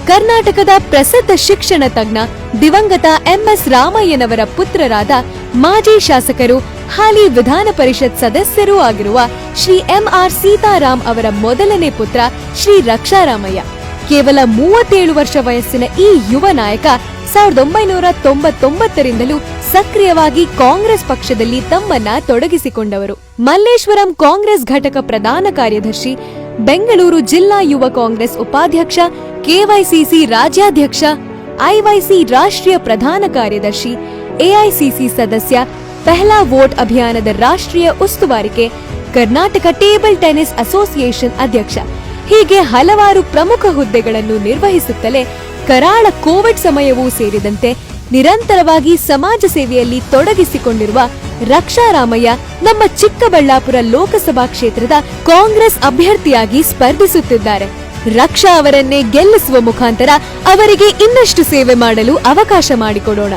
ಕರ್ನಾಟಕದ ಪ್ರಸಿದ್ಧ ಶಿಕ್ಷಣ ತಜ್ಞ ದಿವಂಗತ ಎಂಎಸ್ ರಾಮಯ್ಯನವರ ಪುತ್ರರಾದ ಮಾಜಿ ಶಾಸಕರು ಹಾಲಿ ವಿಧಾನ ಪರಿಷತ್ ಸದಸ್ಯರೂ ಆಗಿರುವ ಶ್ರೀ ಎಂಆರ್ ಸೀತಾರಾಮ್ ಅವರ ಮೊದಲನೇ ಪುತ್ರ ಶ್ರೀ ರಕ್ಷಾರಾಮಯ್ಯ. ಕೇವಲ 37 ವರ್ಷ ವಯಸ್ಸಿನ ಈ ಯುವ ನಾಯಕ 1999ರಿಂದಲೂ ಸಕ್ರಿಯವಾಗಿ ಕಾಂಗ್ರೆಸ್ ಪಕ್ಷದಲ್ಲಿ ತಮ್ಮನ್ನ ತೊಡಗಿಸಿಕೊಂಡವರು. ಮಲ್ಲೇಶ್ವರಂ ಕಾಂಗ್ರೆಸ್ ಘಟಕ ಪ್ರಧಾನ ಕಾರ್ಯದರ್ಶಿ, ಬೆಂಗಳೂರು ಜಿಲ್ಲಾ ಯುವ ಕಾಂಗ್ರೆಸ್ ಉಪಾಧ್ಯಕ್ಷ, ಕೆವೈಸಿಸಿ ರಾಜ್ಯಾಧ್ಯಕ್ಷ, ಐವೈಸಿ ರಾಷ್ಟ್ರೀಯ ಪ್ರಧಾನ ಕಾರ್ಯದರ್ಶಿ, ಎಐಸಿಸಿ ಸದಸ್ಯ, ಪೆಹ್ಲಾ ವೋಟ್ ಅಭಿಯಾನದ ರಾಷ್ಟ್ರೀಯ ಉಸ್ತುವಾರಿಕೆ, ಕರ್ನಾಟಕ ಟೇಬಲ್ ಟೆನ್ನಿಸ್ ಅಸೋಸಿಯೇಷನ್ ಅಧ್ಯಕ್ಷ ಹೀಗೆ ಹಲವಾರು ಪ್ರಮುಖ ಹುದ್ದೆಗಳನ್ನು ನಿರ್ವಹಿಸುತ್ತಲೇ ಕರಾಳ ಕೋವಿಡ್ ಸಮಯವೂ ಸೇರಿದಂತೆ ನಿರಂತರವಾಗಿ ಸಮಾಜ ಸೇವೆಯಲ್ಲಿ ತೊಡಗಿಸಿಕೊಂಡಿರುವ ರಕ್ಷಾರಾಮಯ್ಯ ನಮ್ಮ ಚಿಕ್ಕಬಳ್ಳಾಪುರ ಲೋಕಸಭಾ ಕ್ಷೇತ್ರದ ಕಾಂಗ್ರೆಸ್ ಅಭ್ಯರ್ಥಿಯಾಗಿ ಸ್ಪರ್ಧಿಸುತ್ತಿದ್ದಾರೆ. ರಕ್ಷಾ ಅವರನ್ನೇ ಗೆಲ್ಲಿಸುವ ಮುಖಾಂತರ ಅವರಿಗೆ ಇನ್ನಷ್ಟು ಸೇವೆ ಮಾಡಲು ಅವಕಾಶ ಮಾಡಿಕೊಡೋಣ.